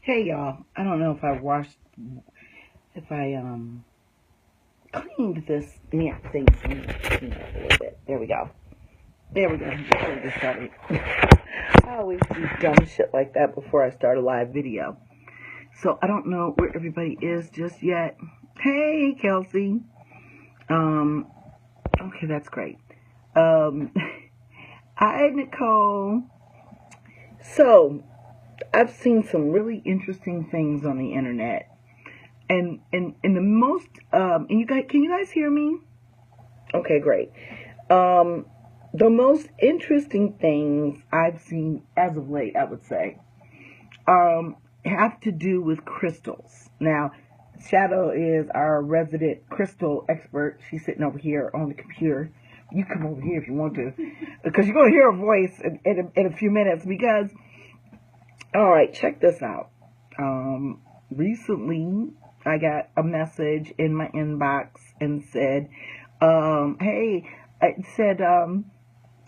Hey y'all, I don't know if I cleaned this damn thing a little bit. There we go. Before we get started. I always do dumb shit like that before I start a live video. So I don't know where everybody is just yet. Hey Kelsey. Okay, that's great. Hi Nicole. So I've seen some really interesting things on the internet. And the most and can you guys hear me? Okay, great. The most interesting things I've seen as of late, I would say, have to do with crystals. Now, Shadow is our resident crystal expert. She's sitting over here on the computer. You come over here if you want to, because you're going to hear her voice in a few minutes. Because, all right, check this out. Recently, I got a message in my inbox and said, hey, it said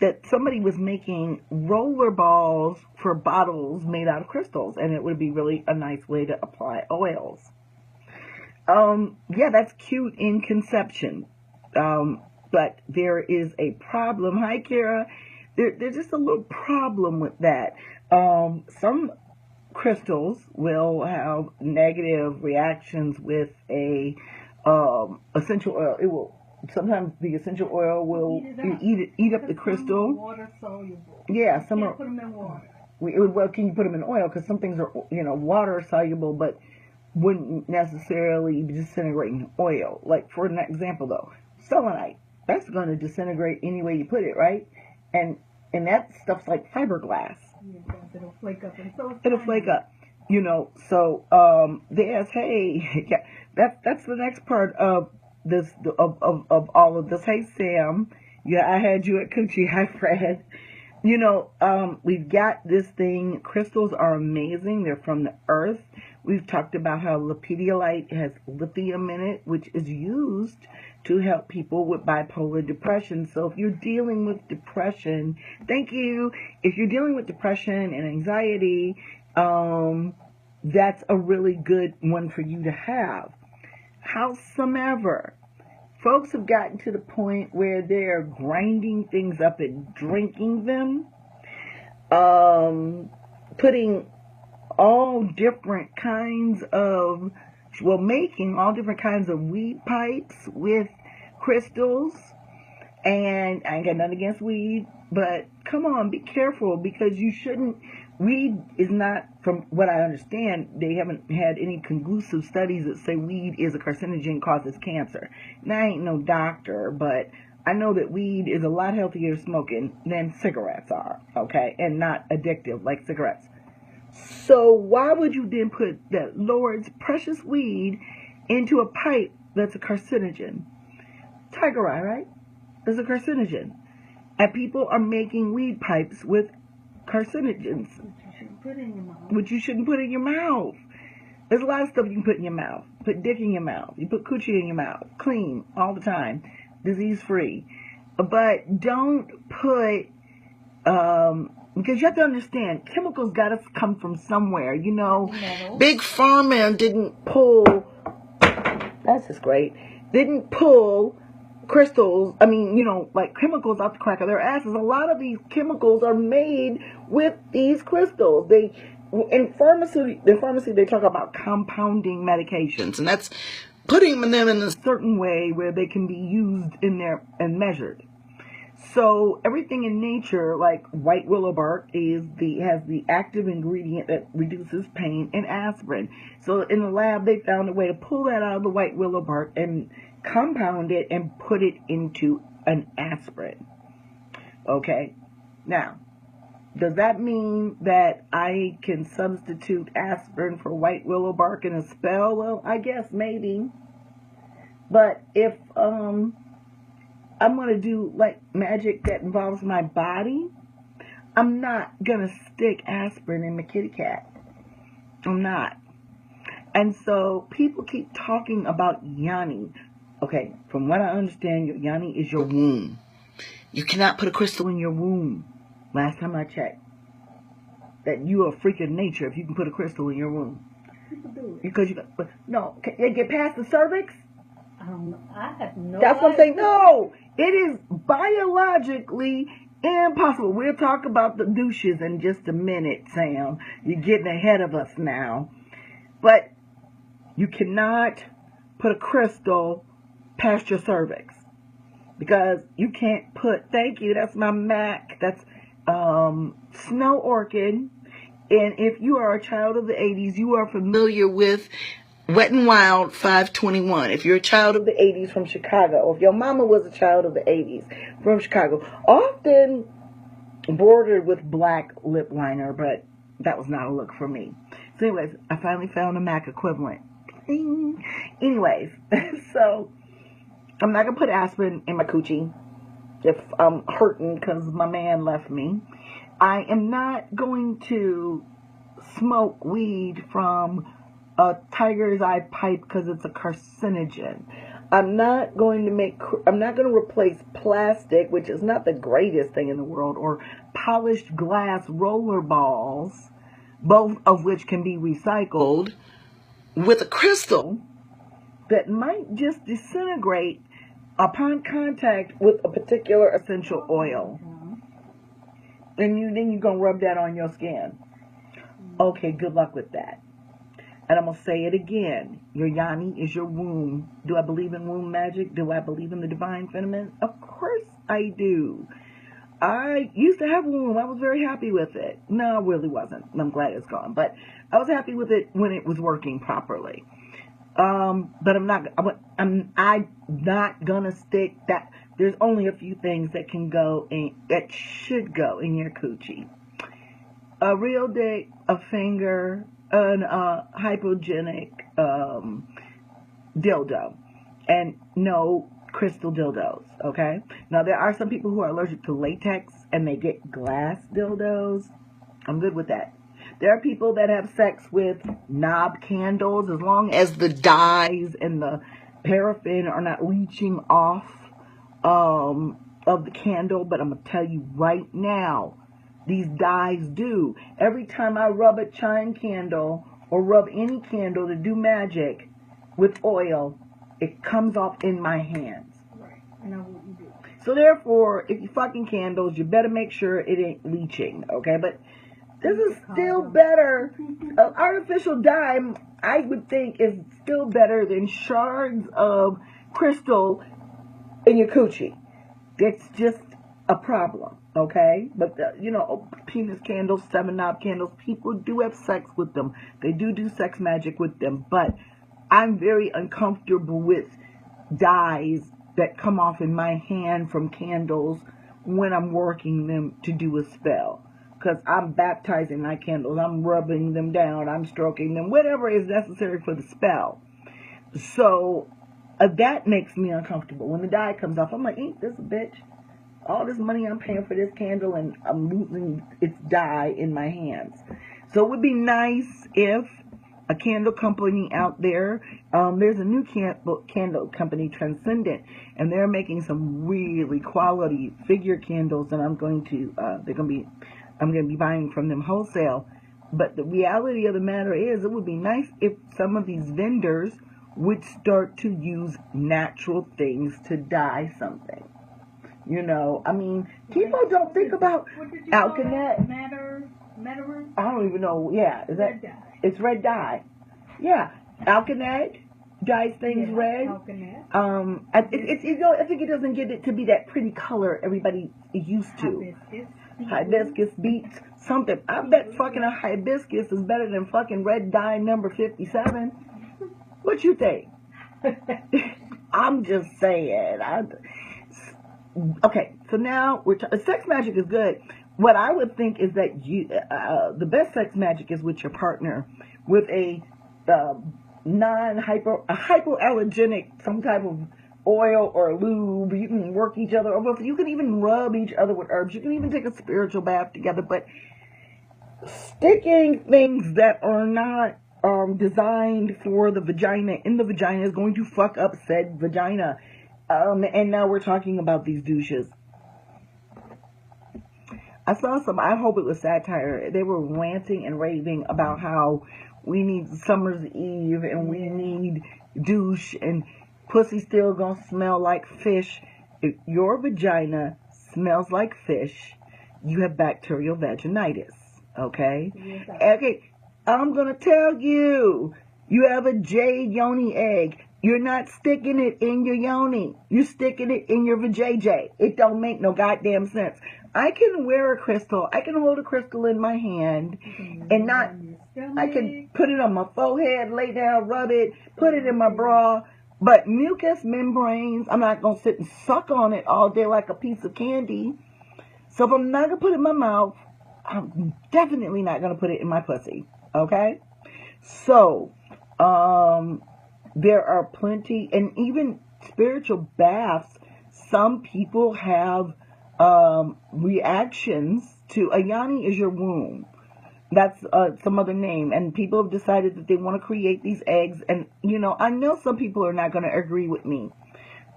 that somebody was making roller balls for bottles made out of crystals, and it would be really a nice way to apply oils. Yeah, that's cute in conception, but there is a problem. Hi, Kara. There's just a little problem with that. Some crystals will have negative reactions with a essential oil. It will sometimes the essential oil will eat up the crystal. Water soluble. Yeah, some you are. Put them in water. Well, can you put them in oil? Because some things are water soluble, but wouldn't necessarily disintegrate in oil. Like for an example, though, selenite, that's going to disintegrate any way you put it, right? And that stuff's like fiberglass. It'll flake up, and so it'll flake up. So there's yeah, that's the next part of this of all of this. Hey Sam, yeah, I had you at Coochie. Hi Fred. We've got this thing. Crystals are amazing. They're from the earth. We've talked about how lepidolite has lithium in it, which is used to help people with bipolar depression. So if you're dealing with depression, thank you. If you're dealing with depression and anxiety, that's a really good one for you to have. Howsoever, folks have gotten to the point where they're grinding things up and drinking them, putting all different kinds of, making all different kinds of weed pipes with crystals. And I ain't got nothing against weed, but come on, be careful, because you shouldn't. Weed is not, from what I understand, they haven't had any conclusive studies that say weed is a carcinogen, causes cancer. Now, I ain't no doctor, but I know that weed is a lot healthier smoking than cigarettes are, okay, and not addictive like cigarettes. So why would you then put the Lord's precious weed into a pipe that's a carcinogen? Tiger eye, right? Is a carcinogen. And people are making weed pipes with carcinogens. Which you shouldn't put in your mouth. There's a lot of stuff you can put in your mouth. Put dick in your mouth. You put coochie in your mouth. Clean all the time. Disease free. But don't put, because you have to understand, chemicals got to come from somewhere. Big Pharma didn't pull, that's just great, didn't pull crystals, like chemicals out the crack of their asses. A lot of these chemicals are made with these crystals. In pharmacy, they talk about compounding medications, and that's putting them in a certain way where they can be used in there and measured. So everything in nature, like white willow bark, has the active ingredient that reduces pain, and aspirin. So in the lab, they found a way to pull that out of the white willow bark and compound it and put it into an aspirin. Okay? Now, does that mean that I can substitute aspirin for white willow bark in a spell? Well, I guess maybe. But if I'm going to do like magic that involves my body, I'm not going to stick aspirin in my kitty cat. I'm not. And so people keep talking about yoni. Okay, from what I understand, your yoni is your womb. You cannot put a crystal in your womb. Last time I checked. that you are a freak of nature if you can put a crystal in your womb. People do it. Because but no, can they get past the cervix? I don't know. I have no That's what I'm saying. idea. No, it is biologically impossible. We'll talk about the douches in just a minute, Sam. You're getting ahead of us now. But you cannot put a crystal past your cervix. Because you can't put, thank you, that's my MAC. That's snow orchid. And if you are a child of the 80s, you are familiar with Wet and Wild 521. If you're a child of the 80s from Chicago, or if your mama was a child of the 80s from Chicago, often bordered with black lip liner, but that was not a look for me. So anyways, I finally found a MAC equivalent. Anyways, so I'm not going to put aspirin in my coochie if I'm hurting because my man left me. I am not going to smoke weed from a tiger's eye pipe because it's a carcinogen. I'm not going to replace plastic, which is not the greatest thing in the world, or polished glass roller balls, both of which can be recycled, with a crystal that might just disintegrate upon contact with a particular essential oil. And then you're going to rub that on your skin. Okay, good luck with that. And I'm going to say it again. Your yoni is your womb. Do I believe in womb magic? Do I believe in the divine feminine? Of course I do. I used to have a womb. I was very happy with it. No, I really wasn't. I'm glad it's gone. But I was happy with it when it was working properly. But I'm not gonna stick that. There's only a few things that should go in your coochie. A real dick, a finger, an hypogenic dildo, and no crystal dildos. Okay. Now there are some people who are allergic to latex and they get glass dildos. I'm good with that. There are people that have sex with knob candles as long as the dyes and the paraffin are not leaching off of the candle. But I'm going to tell you right now, these dyes do. Every time I rub a chime candle or rub any candle to do magic with oil, it comes off in my hands. Right. I know what you do. So therefore, if you're fucking candles, you better make sure it ain't leaching. Okay, but this is still better. Artificial dye, I would think, is still better than shards of crystal in your coochie. It's just a problem, okay? But, penis candles, 7-knob candles, people do have sex with them. They do sex magic with them. But I'm very uncomfortable with dyes that come off in my hand from candles when I'm working them to do a spell. Because I'm baptizing my candles, I'm rubbing them down, I'm stroking them, whatever is necessary for the spell. So that makes me uncomfortable. When the dye comes off, I'm like, ain't this a bitch? All this money I'm paying for this candle and I'm losing its dye in my hands. So it would be nice if a candle company out there, there's a new candle company, Transcendent, and they're making some really quality figure candles, and I'm going to be buying from them wholesale. But the reality of the matter is, it would be nice if some of these vendors would start to use natural things to dye something. People don't think about alkanet. Matter? I don't even know. Yeah, Red dye. It's red dye. Yeah, alkanet dyes things red. Alkanet. I think it doesn't get it to be that pretty color everybody is used to. Hibiscus beets something. I bet fucking a hibiscus is better than fucking red dye number 57. What you think? I'm just saying. Okay, so now sex magic is good. What I would think is that the best sex magic is with your partner, with a hypoallergenic, some type of oil or lube. You can work each other over. You can even rub each other with herbs. You can even take a spiritual bath together. But sticking things that are not designed for the vagina in the vagina is going to fuck up said vagina. And now we're talking about these douches. I saw some, I hope it was satire. They were ranting and raving about how we need Summer's Eve and we need douche and pussy still gonna smell like fish. If your vagina smells like fish, you have bacterial vaginitis. Okay? Yes, Okay, I'm gonna tell you. You have a jade yoni egg. You're not sticking it in your yoni. You're sticking it in your vajayjay. It don't make no goddamn sense. I can wear a crystal. I can hold a crystal in my hand and not, I can put it on my forehead, lay down, rub it, put it in my bra. But mucous membranes, I'm not going to sit and suck on it all day like a piece of candy. So if I'm not going to put it in my mouth, I'm definitely not going to put it in my pussy. Okay? So, there are plenty, and even spiritual baths, some people have reactions to, a yoni is your womb. That's some other name, and people have decided that they want to create these eggs, and I know some people are not going to agree with me,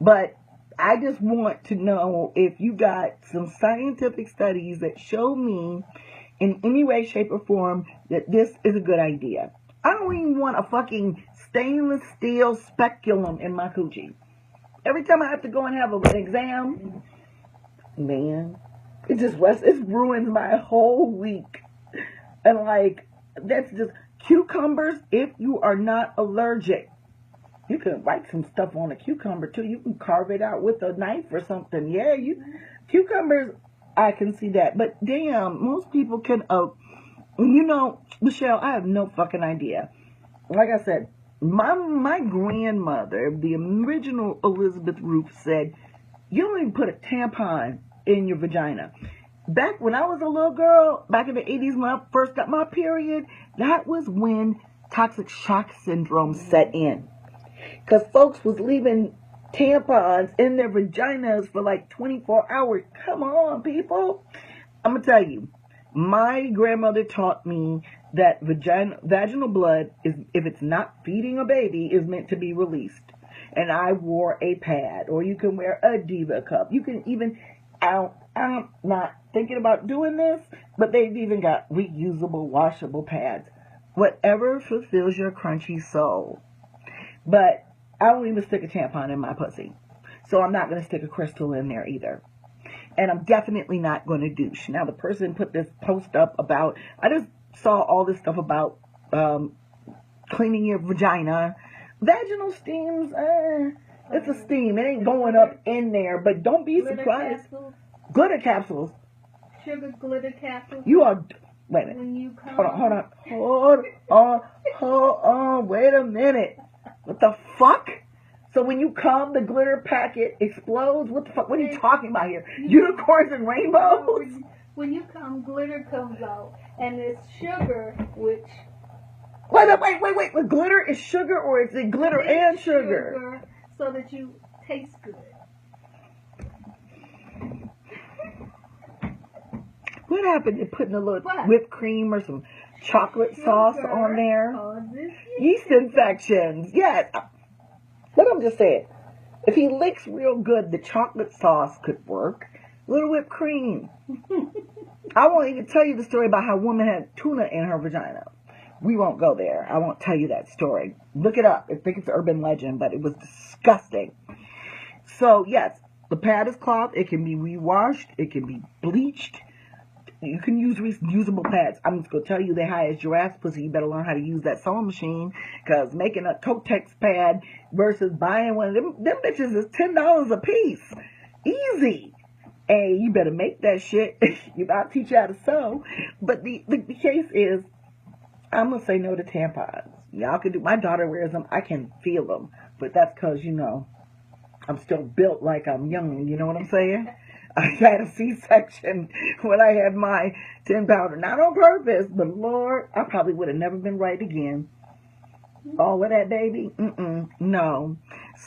but I just want to know if you got some scientific studies that show me in any way, shape, or form that this is a good idea. I don't even want a fucking stainless steel speculum in my coochie. Every time I have to go and have an exam, man, it ruins my whole week. And that's just cucumbers. If you are not allergic, you can write some stuff on a cucumber too. You can carve it out with a knife or something. Yeah, cucumbers, I can see that. But damn, most people can. Michelle, I have no fucking idea. Like I said, my grandmother, the original Elizabeth Ruth, said, you don't even put a tampon in your vagina. Back when I was a little girl, back in the 80s when I first got my period, that was when toxic shock syndrome set in. Because folks was leaving tampons in their vaginas for like 24 hours. Come on, people. I'm going to tell you. My grandmother taught me that vaginal blood, is, if it's not feeding a baby, is meant to be released. And I wore a pad, or you can wear a diva cup. You can even, I'm not thinking about doing this, but they've even got reusable, washable pads. Whatever fulfills your crunchy soul. But I won't even stick a tampon in my pussy. So I'm not going to stick a crystal in there either. And I'm definitely not going to douche. Now, the person put this post up about, I just saw all this stuff about cleaning your vagina. Vaginal steams, it's a steam. It ain't going up in there, but don't be surprised. Glitter capsules. Sugar glitter capsules. You are, wait a minute. When you come. Hold on, wait a minute. What the fuck? So when you come, the glitter packet explodes? What the fuck? What are you talking about here? Unicorns and rainbows? When you come, glitter comes out. And it's sugar, which... Wait. The glitter is sugar, or is it glitter and sugar? So that you taste good. What happened to putting a little whipped cream or some chocolate sauce on there? Yeast infections. Yes. But I'm just saying, if he licks real good, the chocolate sauce could work. Little whipped cream. I won't even tell you the story about how a woman had tuna in her vagina. We won't go there. I won't tell you that story. Look it up. I think it's urban legend, but it was disgusting. So, yes, the pad is cloth. It can be rewashed. It can be bleached. You can use reusable pads. I'm just going to tell you, they high as giraffe's pussy. You better learn how to use that sewing machine, because making a Kotex pad versus buying one of them bitches is $10 a piece. Easy. And you better make that shit. I'll teach you how to sew. But the case is, I'm going to say no to tampons. Y'all can do, my daughter wears them. I can feel them. But that's because, I'm still built like I'm young. You know what I'm saying? I had a C-section when I had my 10-pounder. Not on purpose, but Lord, I probably would have never been right again. Oh, with that baby? No.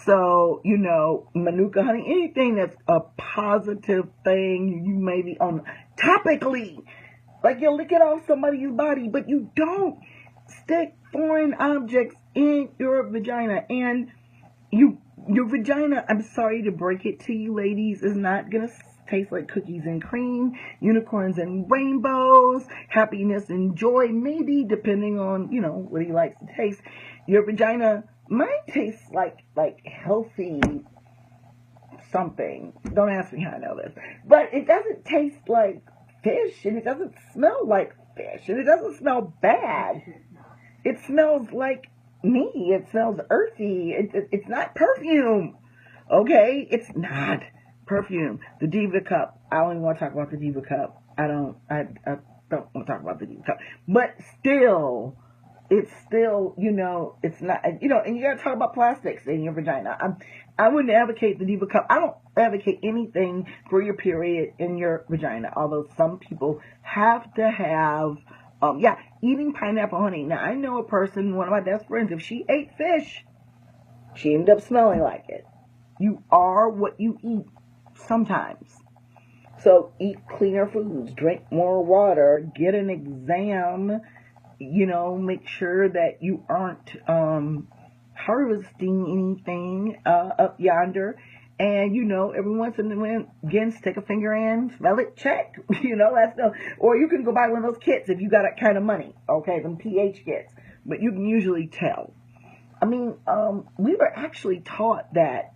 So, Manuka honey, anything that's a positive thing, you may be on topically. Like you're licking off somebody's body, but you don't stick foreign objects in your vagina. And your vagina, I'm sorry to break it to you ladies, is not going to taste like cookies and cream, unicorns and rainbows, happiness and joy, maybe depending on, what he likes to taste. Your vagina might taste like healthy something. Don't ask me how I know this. But it doesn't taste like fish, and it doesn't smell like fish, and it doesn't smell bad. It smells like me. It smells earthy. It's not perfume. Okay? It's not perfume. The Diva Cup. I don't even want to talk about the Diva Cup. I don't want to talk about the Diva Cup. But still, it's still, it's not, and you got to talk about plastics in your vagina. I wouldn't advocate the Diva Cup. I don't advocate anything for your period in your vagina, although some people have to have, eating pineapple honey. Now, I know a person, one of my best friends, if she ate fish, she ended up smelling like it. You are what you eat sometimes. So eat cleaner foods, drink more water, get an exam, make sure that you aren't harvesting anything up yonder. And, every once in a while, again, stick a finger in, smell it, check. That's no. Or you can go buy one of those kits if you got that kind of money. Okay, them pH kits. But you can usually tell. I mean, we were actually taught that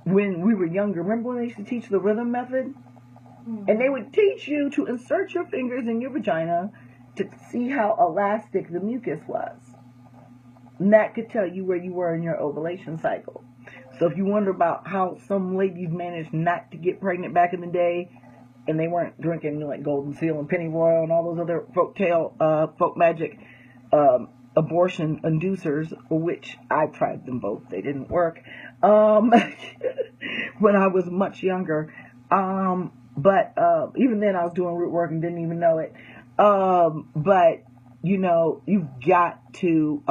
when we were younger. Remember when they used to teach the rhythm method? Mm-hmm. And they would teach you to insert your fingers in your vagina to see how elastic the mucus was. And that could tell you where you were in your ovulation cycle. So if you wonder about how some ladies managed not to get pregnant back in the day, and they weren't drinking like Golden Seal and Penny Royal and all those other folk magic abortion inducers, which I tried them both. They didn't work when I was much younger. But even then I was doing root work and didn't even know it. But you've got to,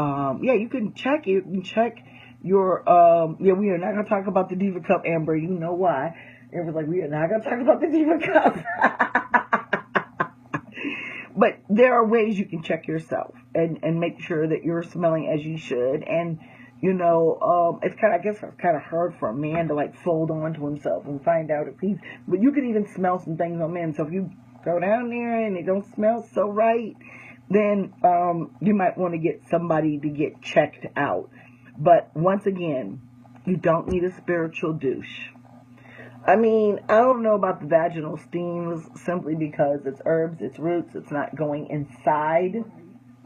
you can check it. You can check your, we are not going to talk about the Diva Cup, Amber. You know why. It was like, we are not going to talk about the Diva Cup. But there are ways you can check yourself and make sure that you're smelling as you should. And, it's kind of hard for a man to like fold on to himself and find out if but you can even smell some things on men. So if you go down there and it don't smell so right, then you might want to get somebody to get checked out. But once again, you don't need a spiritual douche. I mean, I don't know about the vaginal steams simply because it's herbs, it's roots, it's not going inside.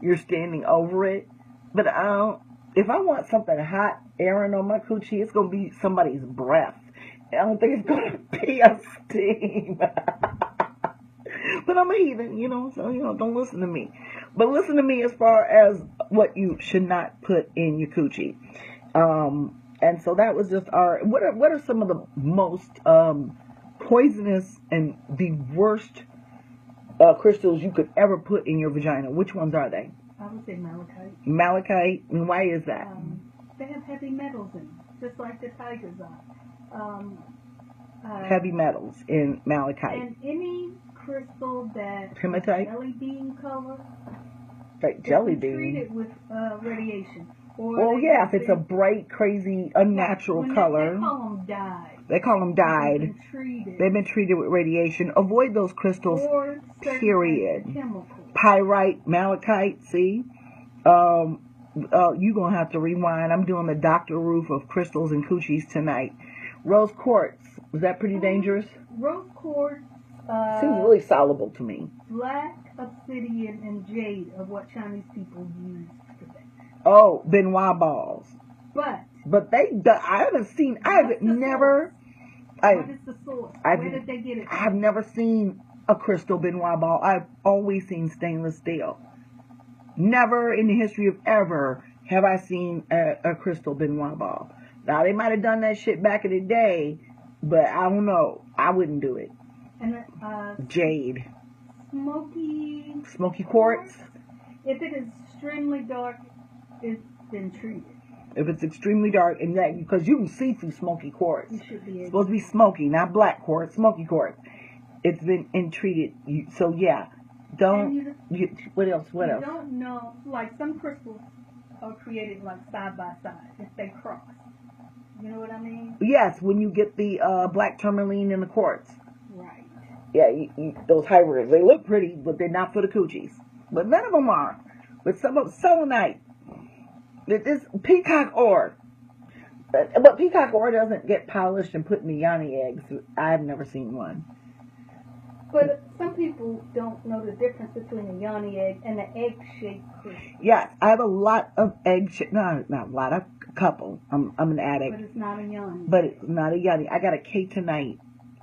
You're standing over it. But if I want something hot airing on my coochie, it's going to be somebody's breath. I don't think it's going to be a steam. But I'm a heathen, so, don't listen to me. But listen to me as far as what you should not put in your coochie. And so that was just what are some of the most poisonous and the worst crystals you could ever put in your vagina? Which ones are they? I would say malachite. Malachite? And why is that? They have heavy metals in them, just like the tigers are. Heavy metals in malachite. And any crystal that hematite, jelly bean color, like jelly bean, treated with radiation. If it's a bright, crazy, unnatural color. They call them dyed. They call them dyed. They've been treated with radiation. Avoid those crystals, period. Pyrite, malachite, see? You're going to have to rewind. I'm doing the Dr. Roof of crystals and coochies tonight. Rose quartz. Is that pretty dangerous? Rose quartz. Seems really soluble to me. Black obsidian and jade are what Chinese people use for that. Oh, Benoit balls. But I haven't seen, what is the source? Where did they get it from? I've never seen a crystal Benoit ball. I've always seen stainless steel. Never in the history of ever have I seen a crystal Benoit ball. Now, they might have done that shit back in the day, but I don't know. I wouldn't do it. And jade. Smoky quartz? If it is extremely dark, it's been treated. If it's extremely dark, and that because you can see through smoky quartz. You should be able. It's supposed to be smoky, not black quartz, smoky quartz. It's been entreated. So yeah, don't. What else? You don't know. Like some crystals are created like side by side if they cross. You know what I mean? Yes, when you get the black tourmaline in the quartz. Right. Yeah, those hybrids, they look pretty, but they're not for the coochies. But none of them are. With some of selenite, this peacock ore. But peacock ore doesn't get polished and put in the yoni eggs. I've never seen one. But some people don't know the difference between a yoni egg and an egg-shaped crystal. Yes, I have a lot of egg-shaped, not a lot, a couple. I'm an addict. But it's not a yoni. But it's not a yoni. I got a K-tonite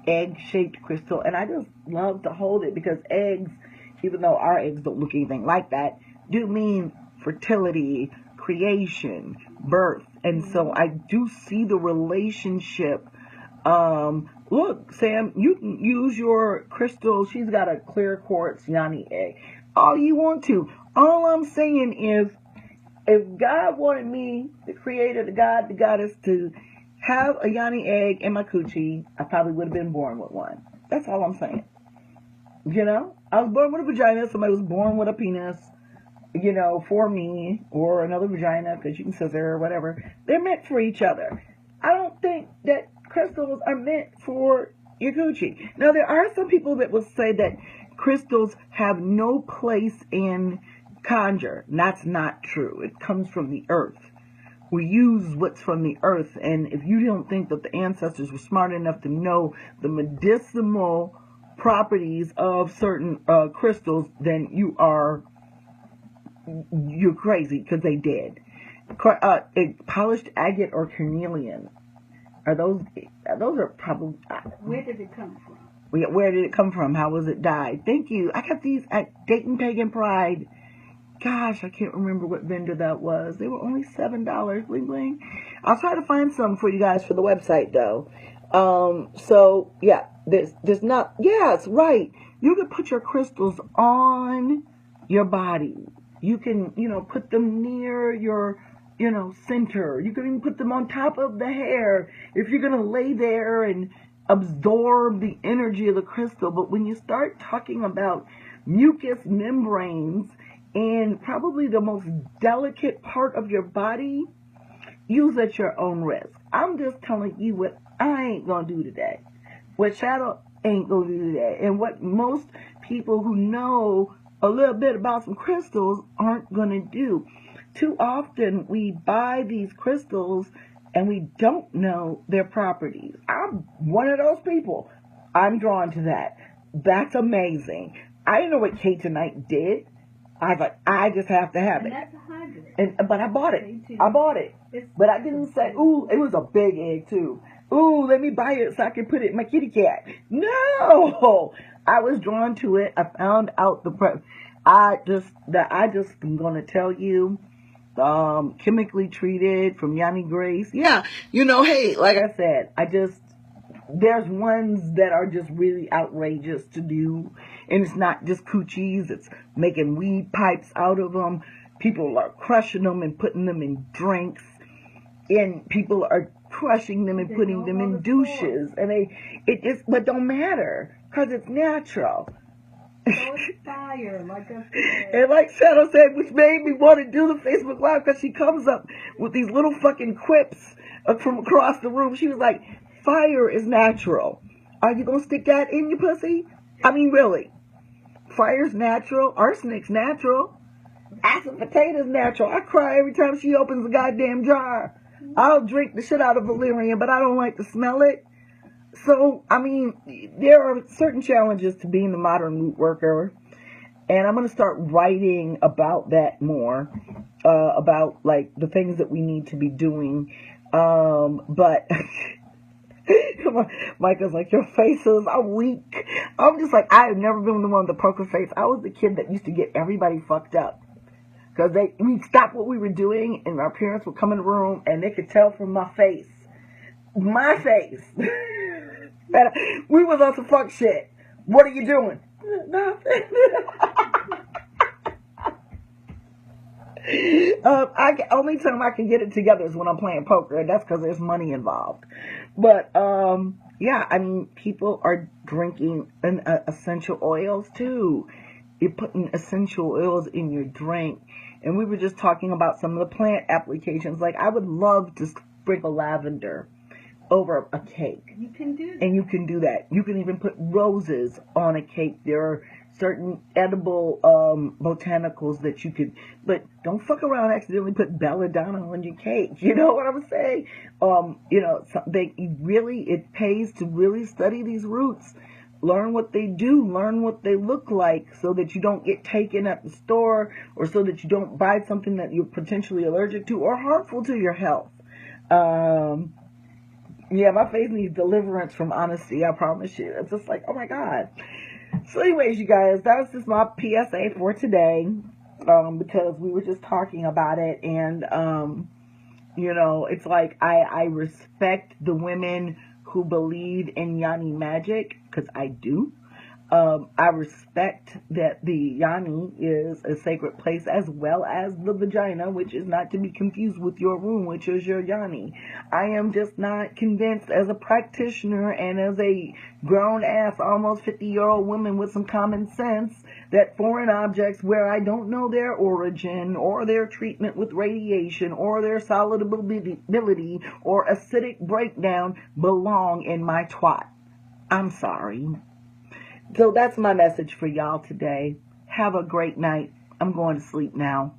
egg-shaped crystal, and I just love to hold it because eggs, even though our eggs don't look anything like that, do mean fertility, creation, birth. And so I do see the relationship. Look, Sam, you can use your crystal. She's got a clear quartz yoni egg. All you want to. All I'm saying is, if God wanted me, the creator, the God, the goddess, to have a yoni egg in my coochie, I probably would have been born with one. That's all I'm saying. You know? I was born with a vagina. Somebody was born with a penis, you know, for me, or another vagina, because you can scissor or whatever. They're meant for each other. I don't think that crystals are meant for your coochie. Now, there are some people that will say that crystals have no place in Conjure. That's not true. It comes from the earth. We use what's from the earth, and if you don't think that the ancestors were smart enough to know the medicinal properties of certain crystals, then you're crazy, because they did. Polished agate or carnelian. Those are probably... Where did it come from? Where did it come from? How was it dyed? Thank you. I got these at Dayton Pagan Pride. Gosh, I can't remember what vendor that was. They were only $7. Bling bling. I'll try to find some for you guys for the website, though. So yeah, there's not. Yes, right. You can put your crystals on your body. You can, put them near your, center. You can even put them on top of the hair if you're gonna lay there and absorb the energy of the crystal. But when you start talking about mucous membranes and probably the most delicate part of your body, use at your own risk. I'm just telling you what I ain't gonna do today, what Shadow ain't gonna do today, and what most people who know a little bit about some crystals aren't gonna do. Too often we buy these crystals and we don't know their properties. I'm one of those people. I'm drawn to that. That's amazing. I didn't know what K-tonite did. I was like, I just have to have it. And that's a hybrid. But I bought it. But I didn't say, ooh, it was a big egg too. Ooh, let me buy it so I can put it in my kitty cat. No! I was drawn to it. I found out I just am going to tell you, chemically treated from Yanni Grace. Yeah, hey, like I said, there's ones that are just really outrageous to do. And it's not just coochies. It's making weed pipes out of them. People are crushing them and putting them in drinks. And people are crushing them and putting them in douches. And but don't matter, because it's natural. So it's fire, like I said. And like Shadow said, which made me want to do the Facebook Live, because she comes up with these little fucking quips from across the room. She was like, fire is natural. Are you going to stick that in your pussy? I mean, really. Fire's natural. Arsenic's natural. Acid potato's natural. I cry every time she opens a goddamn jar. I'll drink the shit out of valerian, but I don't like to smell it. So, I mean, there are certain challenges to being a modern root worker. And I'm going to start writing about that more. About, like, the things that we need to be doing. But... Micah's like, your faces are weak. I'm just like, I have never been the one with the poker face. I was the kid that used to get everybody fucked up. Because we'd stop what we were doing, and our parents would come in the room, and they could tell from my face. My face. That we was on some fuck shit. What are you doing? Nothing. Only time I can get it together is when I'm playing poker, and that's because there's money involved. But yeah, I mean, people are drinking essential oils too. You're putting essential oils in your drink, and we were just talking about some of the plant applications. Like, I would love to sprinkle lavender over a cake. You can do that. And you can do that. You can even put roses on a cake. There are certain edible botanicals that you could, but don't fuck around and accidentally put belladonna on your cake. You know what I'm saying? It pays to really study these roots. Learn what they do, learn what they look like, so that you don't get taken at the store, or so that you don't buy something that you're potentially allergic to or harmful to your health. Yeah, my face needs deliverance from honesty, I promise you. It's just like, oh my God. So anyways, you guys, that was just my PSA for today, because we were just talking about it, and, it's like, I respect the women who believe in Yanni magic, because I do. I respect that the Yanni is a sacred place, as well as the vagina, which is not to be confused with your womb, which is your Yanni. I am just not convinced, as a practitioner and as a grown-ass, almost 50-year-old woman with some common sense, that foreign objects where I don't know their origin, or their treatment with radiation, or their solubility, or acidic breakdown belong in my twat. I'm sorry. So that's my message for y'all today. Have a great night. I'm going to sleep now.